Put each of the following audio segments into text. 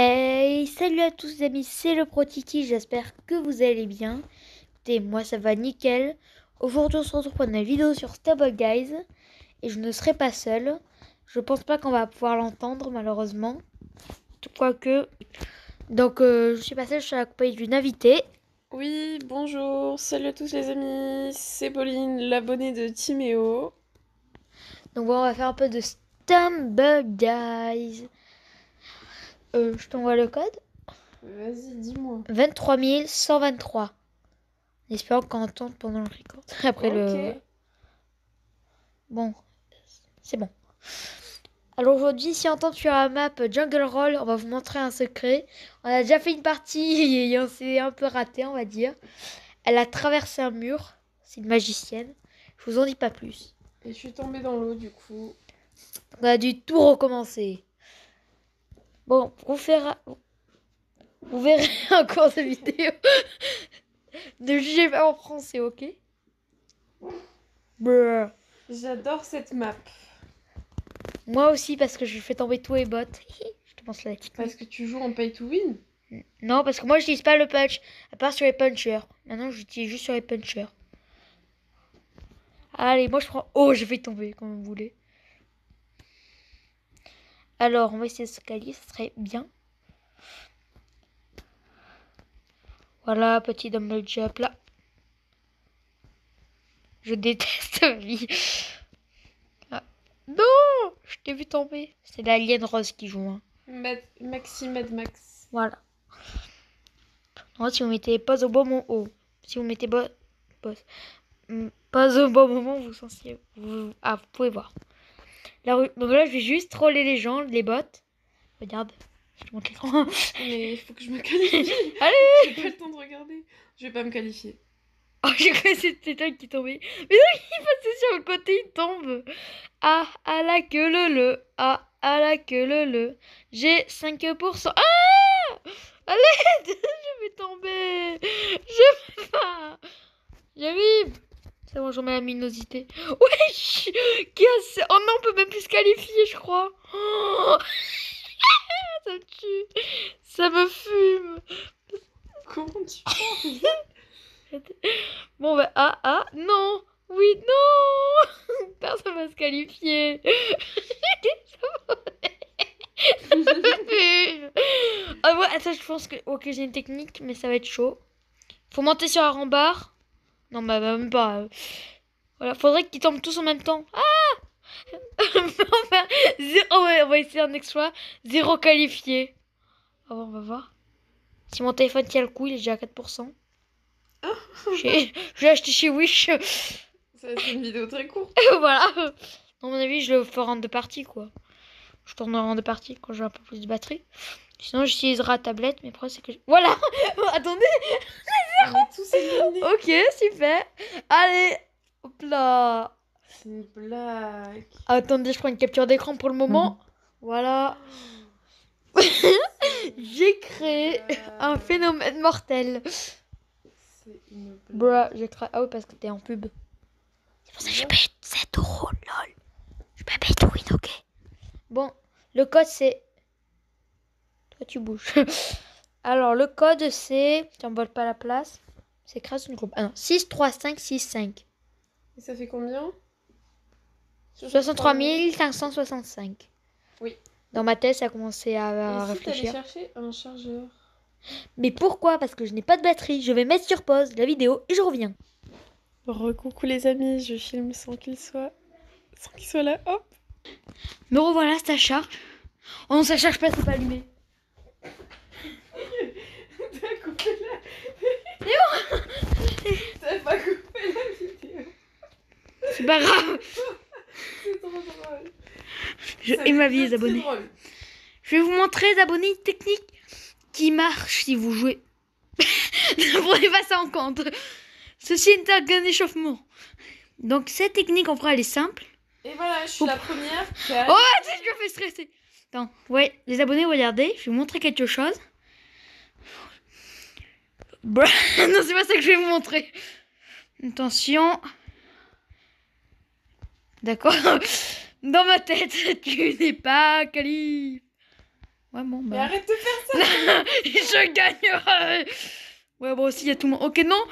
Hey, salut à tous les amis, c'est le Protiki, j'espère que vous allez bien. Écoutez, moi ça va nickel. Aujourd'hui on se retrouve pour une vidéo sur Stable Guys et je ne serai pas seule. Je pense pas qu'on va pouvoir l'entendre malheureusement. Quoique. Donc je suis pas seule, je suis accompagnée d'une invitée. Oui, bonjour, salut à tous les amis, c'est Pauline, l'abonnée de Timéo. Donc voilà, on va faire un peu de Stable Guys. Je t'envoie le code. Vas-y, dis-moi. 23 123. En espérant qu'on entende pendant le record. Après le... Ok. Bon, c'est bon. Alors aujourd'hui, si on entend sur la map Jungle Roll, on va vous montrer un secret. On a déjà fait une partie et on s'est un peu raté, on va dire. Elle a traversé un mur. C'est une magicienne. Je vous en dis pas plus. Et je suis tombée dans l'eau du coup. On a dû tout recommencer. Bon, vous verrez encore de vidéo. Ne jugez pas en français, ok? Brrr. J'adore cette map. Moi aussi parce que je fais tomber tous les bots. Je te pense la technique. Parce que tu joues en pay to win. Non, parce que moi j'utilise pas le punch, à part sur les punchers. Maintenant j'utilise juste sur les punchers. Allez, moi je prends... Oh, je vais tomber, comme vous voulez. Alors, on va essayer ce calier, ça serait bien. Voilà, petit dumbbell jump là. Je déteste ma vie. Ah. Non, je t'ai vu tomber. C'est l'alien rose qui joue. Hein. Maxi Mad Max. Voilà. Non, si vous mettez pause au bon moment... Oh. Si vous mettez pause. Pas au bon moment, vous pouvez voir. Donc là, je vais juste troller les gens, les bots. Regarde, je te montre l'écran. Mais il faut que je me qualifie. Allez. J'ai pas le temps de regarder. Je vais pas me qualifier. Oh, j'ai cru que c'était un qui tombait. Mais non, il passait sur le côté, il tombe. Ah, à la queue le. Ah, à la queue le. J'ai 5%. Ah, allez, je vais tomber. Je peux pas. J'arrive. C'est bon, j'en mets la luminosité. Wesh, oh non, on peut même plus se qualifier, je crois. Oh, ça me tue. Ça me fume. Comment tu fais? Bon, bah, non. Oui, non. Personne va se qualifier. Ça me fume. Ah ouais, attends, je pense que... Ok, j'ai une technique, mais ça va être chaud. Faut monter sur un rempart. Non, bah, même pas. Voilà, faudrait qu'ils tombent tous en même temps. Ah. Enfin, ouais, on va essayer un exploit. 0 qualifié. Oh, on va voir. Si mon téléphone tient le coup, il est déjà à 4%. Je l'ai acheté chez Wish. Ça va être une vidéo très courte. Voilà. À mon avis, je le ferai en 2 parties, quoi. Je tournerai en 2 parties quand j'ai un peu plus de batterie. Sinon, j'utiliserai la tablette, mais après, c'est que... Voilà. Attendez. On est tous éliminés. Ok, super. Allez. Hop là. C'est une blague. Attendez, je prends une capture d'écran pour le moment. Voilà. J'ai créé un phénomène mortel. C'est une Bruh, blague. j'ai créé... Ah oui, parce que t'es en pub. C'est pour ça que j'ai payé 7 euros, lol. Je peux payer tout win, ok. Bon, le code c'est... Toi, tu bouges. Alors, le code c'est... Tu n'emballes pas la place. C'est création de groupe. Ah non, 63565. Et ça fait combien? 63 565. Oui. Dans ma tête, ça a commencé à Et si t'allais réfléchir. chercher un chargeur? Mais pourquoi? Parce que je n'ai pas de batterie. Je vais mettre sur pause la vidéo et je reviens. Recoucou les amis, je filme sans qu'il soit là. Hop. Me revoilà, ça charge. Oh non, ça charge pas, c'est pas allumé. T'as coupé la... C'est bon. T'as pas coupé la vidéo. C'est pas grave. C'est trop drôle. Je hais ma vie, les abonnés. Drôle. Je vais vous montrer, les abonnés, une technique qui marche si vous jouez. Ne prenez pas ça en compte. Ceci est un gain d'échauffement. Donc, cette technique, en vrai, elle est simple. Et voilà, je suis la première. Oh, tu sais, je me fais stresser. Attends, ouais, les abonnés, regardez, je vais vous montrer quelque chose. Non, c'est pas ça que je vais vous montrer. Attention. D'accord. Dans ma tête, tu n'es pas qualifié. Ouais, bon, Mais bah. arrête de faire ça. Je gagnerai. Ouais, bon, aussi, il y a tout le monde. Ok, non.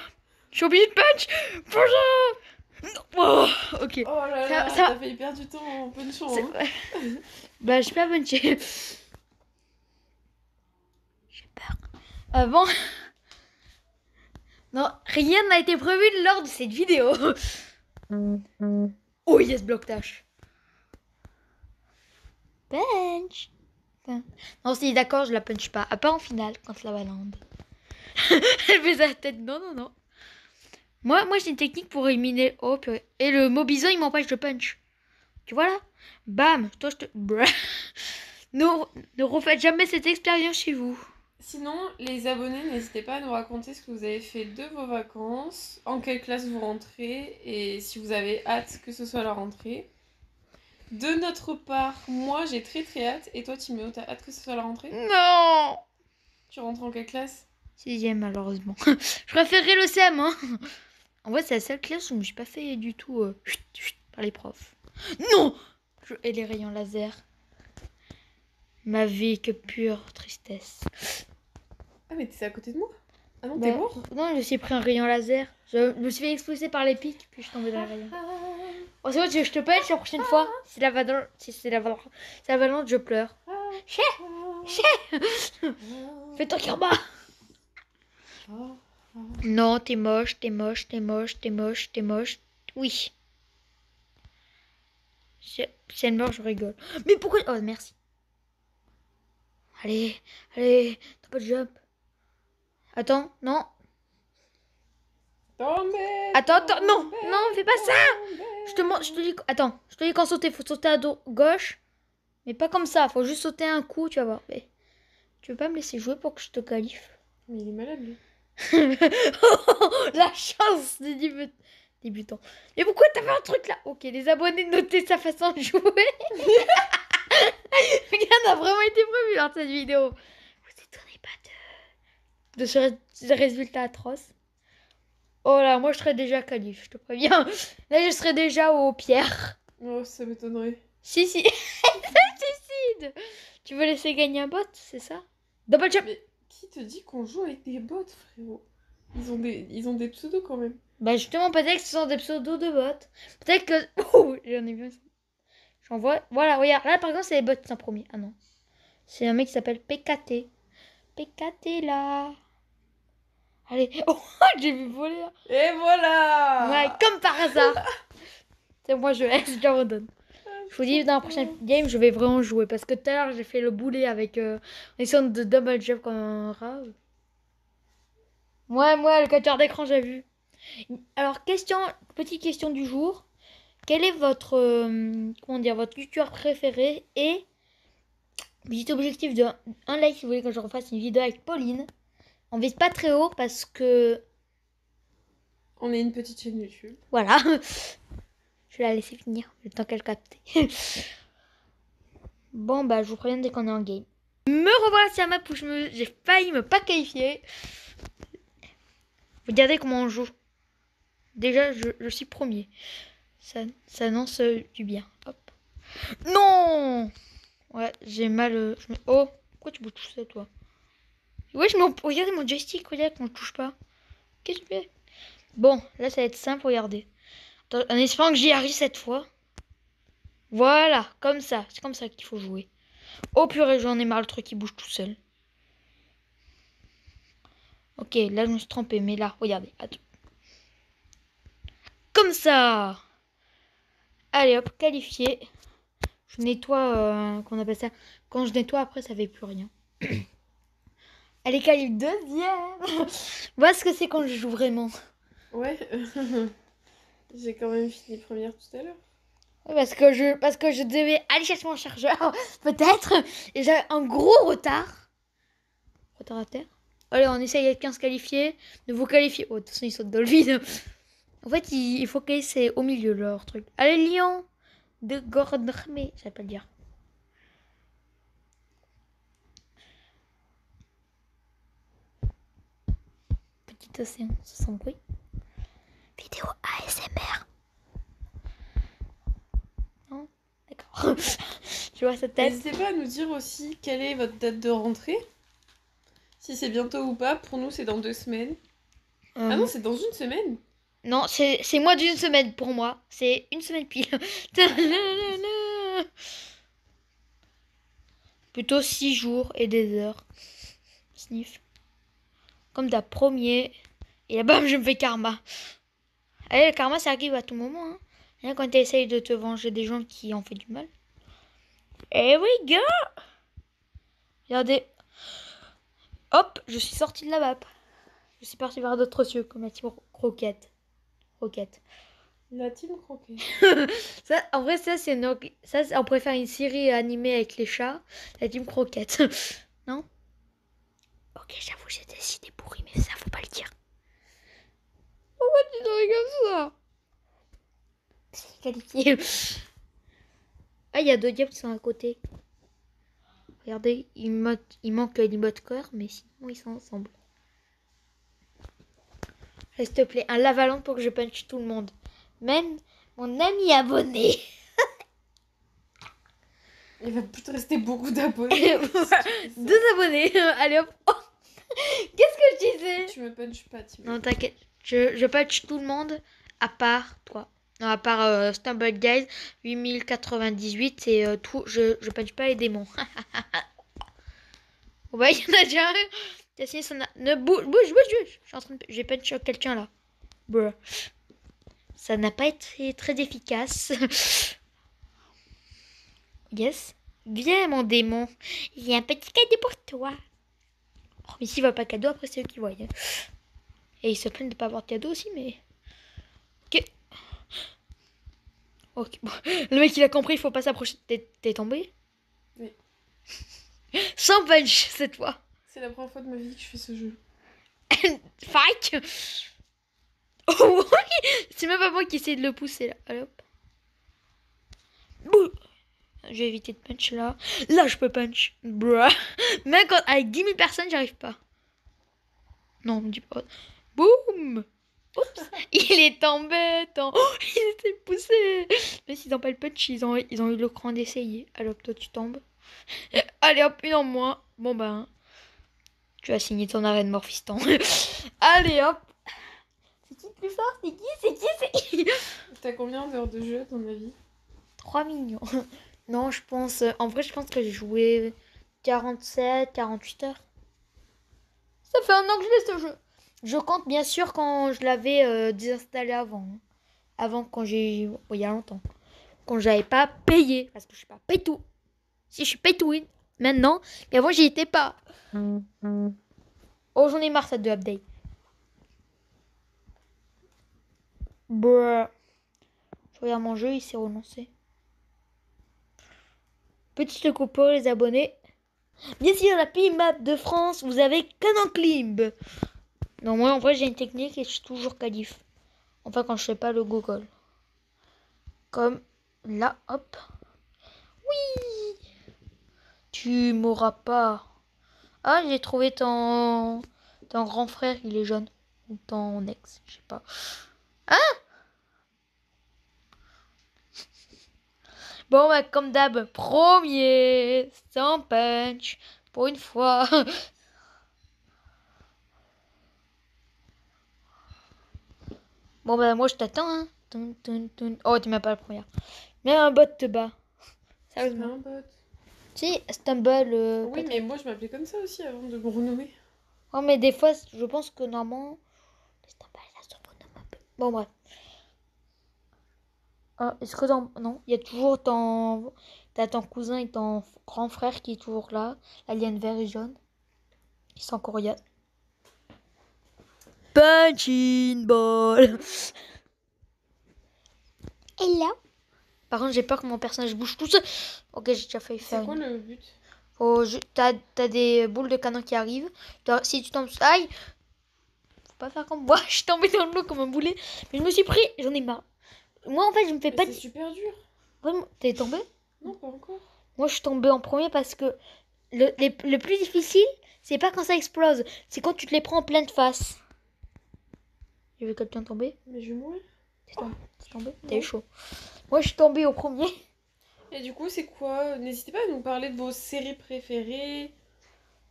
Je suis obligée de punch. Bonjour. Oh, ok. Oh là là, Ça... t'as failli perdre du temps en punchant. Hein. Ouais. Bah, je peux pas puncher. J'ai peur. Avant... Non, rien n'a été prévu lors de cette vidéo. Oh yes, bloc tâche. Punch. Non, si d'accord, je la punch pas. À part en finale, quand la balande. Elle fait sa tête. Non, non, non. Moi j'ai une technique pour éliminer. Oh, purée. Et le mot bison, il m'empêche de punch. Tu vois là? Bam. Toi, je te... Ne refaites jamais cette expérience chez vous. Sinon, les abonnés, n'hésitez pas à nous raconter ce que vous avez fait de vos vacances, en quelle classe vous rentrez et si vous avez hâte que ce soit la rentrée. De notre part, moi j'ai très très hâte. Et toi, Timéo, t'as hâte que ce soit la rentrée? Non. Tu rentres en quelle classe? 6e, malheureusement. Je préférerais le CM, hein. En vrai, c'est la seule classe où je me suis pas fait du tout par les profs. Non. Je hais les rayons laser. Ma vie, que pure tristesse. Ah, mais t'es à côté de moi? Ah non, Bah, t'es mort? non, je me suis pris un rayon laser. Je me suis fait exploser par les pics, puis je suis tombée dans le rayon. Oh, c'est bon, je te pète la prochaine fois. Si la valence, si c'est la valence, je pleure. Fais-toi karma. Non, t'es moche, t'es moche, t'es moche, t'es moche, t'es moche. Oui. Si elle meurt, je rigole. Mais pourquoi... Oh, merci. Allez, allez, t'as pas de jump. Attends, non. Attends, non, non, fais pas ça. Je te dis, attends, je te dis quand sauter, faut sauter à gauche. Mais pas comme ça, faut juste sauter un coup, tu vas voir. Mais tu veux pas me laisser jouer pour que je te qualifie? Mais il est malade, lui. La chance des débutants. Mais pourquoi t'avais un truc là? Ok, les abonnés notaient sa façon de jouer. Regarde, a vraiment été prévu dans cette vidéo. Vous étonnez pas de ce résultat atroce. Oh là, moi je serais déjà qualifié, je te préviens. Là, je serais déjà aux pierres. Oh, ça m'étonnerait. Si, si. Suicide. Tu veux laisser gagner un bot, c'est ça? Double jump. Mais qui te dit qu'on joue avec des bots, frérot? Ils ont des pseudos quand même. Bah justement, peut-être que ce sont des pseudos de bots. Peut-être que... Oh, j'en ai vu un. J'en vois... Voilà, regarde. Là, par exemple, c'est les bots en premier. Ah non. C'est un mec qui s'appelle PKT. PKT, là. Allez. Oh, j'ai vu voler, là. Et voilà. Ouais, comme par hasard. C'est moi, je laisse, j'abandonne. Je vous dis, dans la prochaine game, je vais vraiment jouer. Parce que tout à l'heure, j'ai fait le boulet avec... en essayant de double jump comme un rat. Moi, le capteur d'écran, j'ai vu. Alors, petite question du jour. Quel est votre, comment dire, votre youtubeur préféré? Et petit objectif de 1 like si vous voulez que je refasse une vidéo avec Pauline. On vise pas très haut parce que... On est une petite chaîne YouTube. Voilà. Je vais la laisser finir le temps qu'elle capte. Bon, bah, je vous préviens dès qu'on est en game. Me revoilà sur la map où j'ai failli me pas qualifier. Regardez comment on joue. Déjà, je suis premier. Ça annonce du bien. Hop. Non! Ouais, j'ai mal. Oh, pourquoi tu bouges tout ça, toi? Ouais, regardez mon joystick, regarde qu'on ne touche pas. Qu'est-ce que tu fais? Bon, là, ça va être simple, regardez. Attends, en espérant que j'y arrive cette fois. Voilà, comme ça. C'est comme ça qu'il faut jouer. Oh purée, j'en ai marre, le truc qui bouge tout seul. Ok, là, je me suis trompée, mais là, regardez. Attends. Comme ça! Allez, hop, qualifié. Je nettoie, qu'on appelle ça. Quand je nettoie, après, ça fait plus rien. Elle est qualifiée deuxième. Voilà ce que c'est quand je joue vraiment. Ouais. J'ai quand même fini première tout à l'heure. Ouais, parce que je devais aller chercher mon chargeur, peut-être. Et j'avais un gros retard. Retard à terre. Allez, on essaye avec 15 qualifiés. De vous qualifier. Oh, de toute façon, ils sautent dans le vide. En fait, il faut que c'est au milieu, leur truc. Allez, Lyon de Gordrme. Je sais pas le dire. Petit océan, ça sent bruit. Vidéo ASMR. Non? D'accord. Je vois sa tête. N'hésitez pas à nous dire aussi quelle est votre date de rentrée. Si c'est bientôt ou pas. Pour nous, c'est dans 2 semaines. Ah non, c'est dans 1 semaine. Non, c'est moins d'une semaine pour moi. C'est une semaine pile. Plutôt 6 jours et des heures. Sniff. Comme d'hab, premier. Et là, bam, je me fais karma. Allez, le karma, ça arrive à tout moment. Hein. Rien quand tu essayes de te venger des gens qui ont fait du mal. Eh oui, gars. Regardez. Hop, je suis sortie de la map. Je suis partie vers d'autres cieux, comme la team Roquette. Roquette. La team croquée. Ça, en vrai, ça, c'est une... ça, on pourrait faire une série animée avec les chats. La team Croquette. Non? Ok, j'avoue, j'ai des idées pourries, mais ça, faut pas le dire. Pourquoi tu te regardes ça? C'est qualifié. Ah, il y a deux diables qui sont à côté. Regardez, il manque l'emote corps, mais sinon, ils sont ensemble. S'il te plaît, un lavaland pour que je punch tout le monde. Même mon ami abonné. Il va plus te rester beaucoup d'abonnés. 2 abonnés. Allez hop. Oh. Qu'est-ce que je disais? Tu me punches pas, Tim. Non, t'inquiète. Je punch tout le monde à part toi. Non, à part Stumble Guys 8098 et tout. Je punch pas les démons. Ouais, il y en a déjà un. T'as signé son... Ne bouge. Je suis en train de... J'ai punch quelqu'un là. Bruh. Ça n'a pas été très efficace. Yes. Viens, mon démon. Il y a un petit cadeau pour toi. Oh, mais s'il va pas cadeau, après c'est eux qui voient. Hein. Et ils se plaignent de pas avoir de cadeau aussi, mais... Ok. Ok. Bon. Le mec, il a compris, il faut pas s'approcher. T'es tombé? Oui. Sans punch, cette fois. C'est la première fois de ma vie que je fais ce jeu. Fight. Oh, oui. C'est même pas moi qui essaie de le pousser, là. Allez, hop. Bouh. Je vais éviter de punch là. Là, je peux punch. Bruh. Même quand, avec 10 000 personnes, j'arrive pas. Non, on me dit pas. Boum. Oups. Il est tombé. Oh, il s'est poussé. Mais s'ils n'ont pas le punch, ils ont eu le cran d'essayer. Allez hop, toi, tu tombes. Allez hop, une en moins. Bon ben, tu as signé ton arrêt de mort, fiston. Allez hop. C'est qui le plus fort? C'est qui? T'as combien d'heures de jeu dans ma vie? 3 millions. Non, je pense... En vrai, je pense que j'ai joué 47, 48 heures. Ça fait un an que je l'ai ce jeu. Je compte bien sûr quand je l'avais désinstallé avant. Hein. Avant, quand j'ai... Oh, il y a longtemps. Quand j'avais pas payé. Parce que je suis pas pay to... Si, je suis pay to win. Maintenant. Mais avant, j'y étais pas. Oh, j'en ai marre, ça de update. Bruh. Je regarde mon jeu, il s'est renoncé. Petite coupe pour les abonnés. Bien sûr, la pire map de France, vous avez Canon Climb. Non, moi en vrai j'ai une technique et je suis toujours qualif. Enfin quand je fais pas le Google. Comme là, hop. Oui. Tu m'auras pas. Ah, j'ai trouvé ton grand frère, il est jeune. Ou ton ex, je sais pas. Hein? Bon, bah, comme d'hab, premier, sans punch, pour une fois. Bon, bah, moi, je t'attends, hein. Oh, tu m'as pas la première. Mais un bot te bat. C'est Sérieusement. un bot. Si, Stumble. Oui, mais moi je m'appelais comme ça aussi avant de me renommer. Oh, mais des fois, je pense que normalement. Stumble, ça se renomme un peu. Bon, bref. Ah, est-ce que dans... Non, il y a toujours ton... T'as ton cousin et ton grand frère qui est toujours là. L'alien vert et jaune. Ils sont coréens. Punching ball. Et là. Par contre, j'ai peur que mon personnage bouge tout seul. Ok, j'ai déjà failli faire. C'est quoi le but? T'as des boules de canon qui arrivent. Si tu tombes... Aïe. Faut pas faire comme moi. Je suis tombée dans l'eau comme un boulet. Mais je me suis pris... J'en ai marre. Moi, en fait, je me fais Mais pas... c'est super dur. Vraiment. T'es tombé? Non, pas encore. Moi, je suis tombée en premier parce que le plus difficile, c'est pas quand ça explose. C'est quand tu te les prends en pleine face. J'ai vu quelqu'un tomber. Mais je vais mourir. T'es tombé? T'as eu chaud. Moi, je suis tombée au premier. Et du coup, c'est quoi? N'hésitez pas à nous parler de vos séries préférées.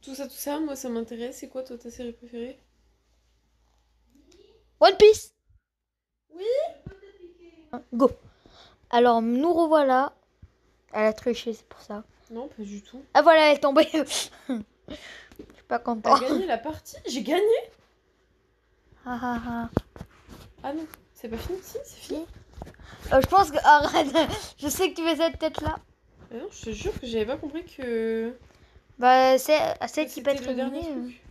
Tout ça, moi ça m'intéresse. C'est quoi toi ta série préférée? One Piece. Oui. Go. Alors, nous revoilà. Elle a triché, c'est pour ça. Non, pas du tout. Ah voilà, elle est tombée. Je suis pas content. T'as gagné la partie? J'ai gagné? Ah, ah, ah. Ah non, c'est pas fini, si, c'est fini. Je pense que... Arrête. Je sais que tu fais cette tête-là. Ah non, je te jure que j'avais pas compris que... Bah, c'est que qui peut c'était être le dernier éliminée. truc.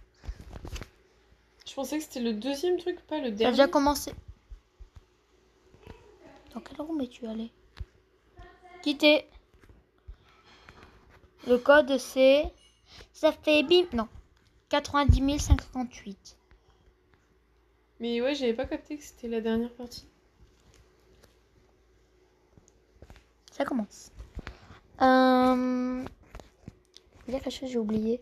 Je pensais que c'était le deuxième truc, pas le Ça a dernier. déjà commencé. Dans quel room es-tu allé? Quitter. Le code c'est... Ça fait bim... Non. 90 058. Mais ouais, j'avais pas capté que c'était la dernière partie. Ça commence. Il y a quelque chose que j'ai oublié.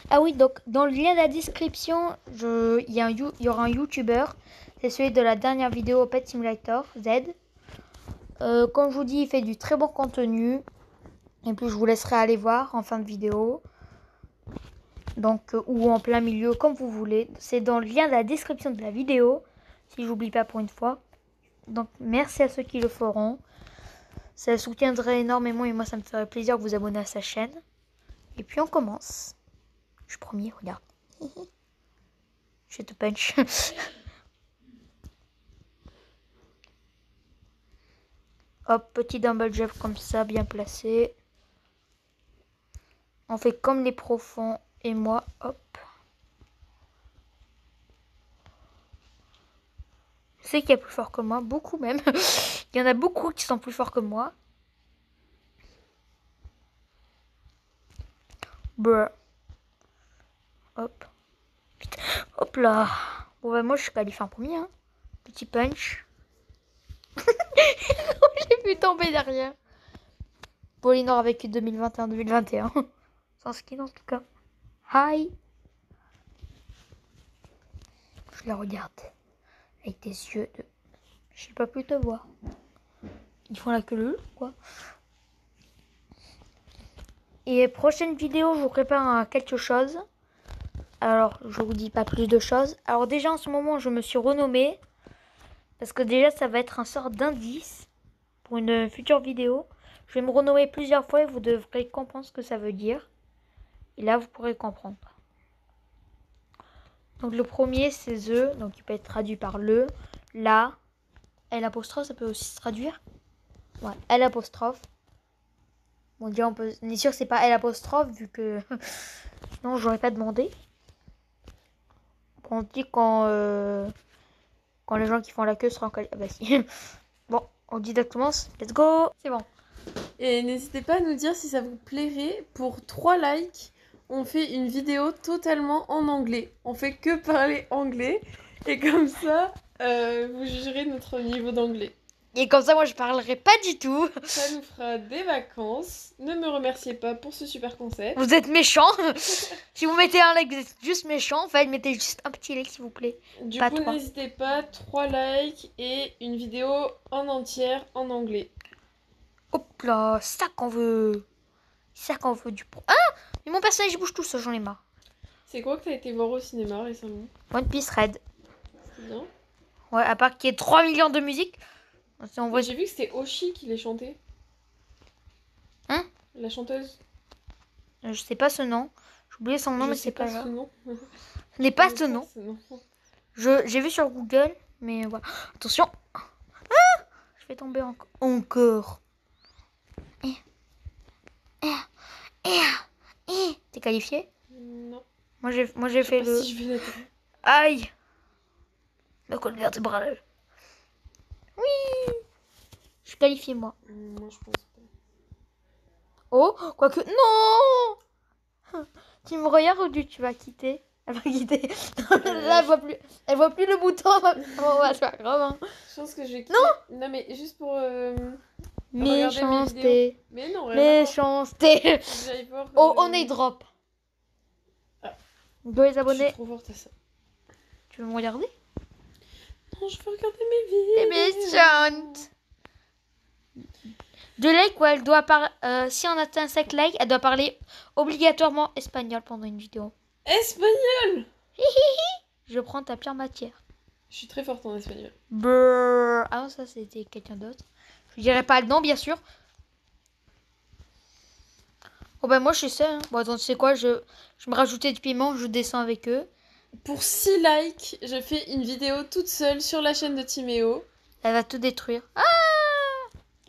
Ah oui, donc dans le lien de la description, il y aura un YouTuber. C'est celui de la dernière vidéo Pet Simulator, Z. Comme je vous dis, il fait du très bon contenu. Et puis je vous laisserai aller voir en fin de vidéo. Donc, ou en plein milieu, comme vous voulez. C'est dans le lien de la description de la vidéo. Si j'oublie pas pour une fois. Donc merci à ceux qui le feront. Ça soutiendrait énormément et moi ça me ferait plaisir de vous abonner à sa chaîne. Et puis on commence. Je suis premier, regarde. Je te punch. Hop, petit dumbbell jump comme ça, bien placé. On fait comme les profonds et moi, hop. Je sais qu'il y a plus fort que moi, beaucoup même. Il y en a beaucoup qui sont plus forts que moi. Bruh. Hop. Putain. Hop là. Bon bah moi je suis qualifié en premier. Hein. Petit punch. J'ai pu tomber derrière. Pauline aura vécu 2021-2021. Sans skin en tout cas. Hi. Je la regarde. Avec des yeux de... Je sais pas plus te voir. Ils font la queue quoi. Et prochaine vidéo, je vous prépare quelque chose. Alors, je vous dis pas plus de choses. Alors déjà, en ce moment, je me suis renommée. Parce que déjà, ça va être un sort d'indice pour une future vidéo. Je vais me renommer plusieurs fois et vous devrez comprendre ce que ça veut dire. Et là, vous pourrez comprendre. Donc, le premier, c'est the. Donc, il peut être traduit par le, la. L apostrophe, ça peut aussi se traduire. Ouais, L apostrophe. Bon, déjà, on est sûr que c'est pas L apostrophe, vu que... Sinon, j'aurais pas demandé. On dit quand les gens qui font la queue seront en qualité. Ah bah si. Bon, on dit directement, let's go. C'est bon. Et n'hésitez pas à nous dire si ça vous plairait. Pour 3 likes, on fait une vidéo totalement en anglais. On fait que parler anglais. Et comme ça, vous jugerez notre niveau d'anglais. Et comme ça, moi, je parlerai pas du tout. Ça nous fera des vacances. Ne me remerciez pas pour ce super concept. Vous êtes méchants. Si vous mettez un like, vous êtes juste méchant. En fait, mettez juste un petit like, s'il vous plaît. Du Pas coup, 3. n'hésitez pas, 3 likes et une vidéo en entière en anglais. Hop là, c'est ça qu'on veut. C'est ça qu'on veut du pro. Ah, mais mon personnage il bouge tout seul, j'en ai marre. C'est quoi que t'as été voir au cinéma récemment? One Piece Red. C'était bien. Ouais, à part qu'il y ait 3 millions de musiques. On voit... J'ai vu que c'était Oshi qui les chantait. Hein? La chanteuse. Je sais pas ce nom. J'ai oublié son nom, Je mais sais c'est pas pas grave. ce nom. Ce n'est pas ce nom. J'ai vu sur Google, mais voilà. Attention. Ah, je vais tomber encore. T'es qualifié? Non. Moi j'ai Je sais fait pas le... si je vais l'atteindre. Aïe. Le col vertébral. Oui. Je suis qualifié moi. Moi, je pense pas. Oh, quoique... Non. Tu me regardes ou tu vas quitter? Elle va quitter. Là, elle voit plus le bouton. Bon, bah, c'est pas grave. Hein. Je pense que je vais quitter. Non. Non, mais juste pour regarder mes Méchanceté. vidéos. Mais non, rien à voir. Méchanceté. Faut que j'aille voir, Oh, on est drop. Ah. Go les Je suis abonnés. trop forte à ça. Tu veux me regarder? Non, je veux regarder mes vidéos. T'es méchante. 2 likes, ouais, elle doit si on atteint 5 likes, elle doit parler obligatoirement espagnol pendant une vidéo. Espagnol! Je prends ta pire matière. Je suis très forte en espagnol. Brrr. Ah non, ça c'était quelqu'un d'autre. Je dirais pas le nom, bien sûr. Oh bah moi je suis seule. Hein. Bon attends, tu sais quoi, je me rajoutais du piment, je descends avec eux. Pour 6 likes, je fais une vidéo toute seule sur la chaîne de Timéo. Elle va tout détruire. Ah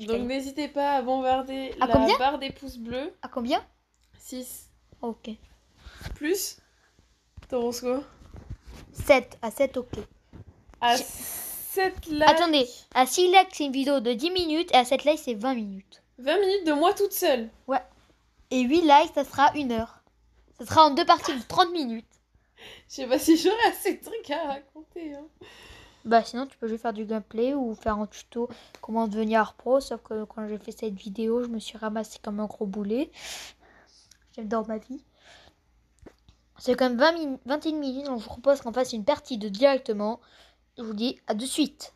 Donc n'hésitez pas à bombarder à la combien barre des pouces bleus. À combien 6. Ok. Plus T'en penses quoi 7. À 7, ok. À 7 likes. Attendez, à 6 likes c'est une vidéo de 10 minutes et à 7 likes c'est 20 minutes. 20 minutes de moi toute seule. Ouais. Et 8 likes ça sera 1 heure. Ça sera en 2 parties de 30 minutes. Je sais pas si j'aurai assez de trucs à raconter. Hein. Bah sinon tu peux juste faire du gameplay ou faire un tuto comment devenir pro. Sauf que quand j'ai fait cette vidéo je me suis ramassé comme un gros boulet. J'adore ma vie. C'est quand même 21 minutes donc je vous propose qu'on fasse une partie de directement. Je vous dis à de suite.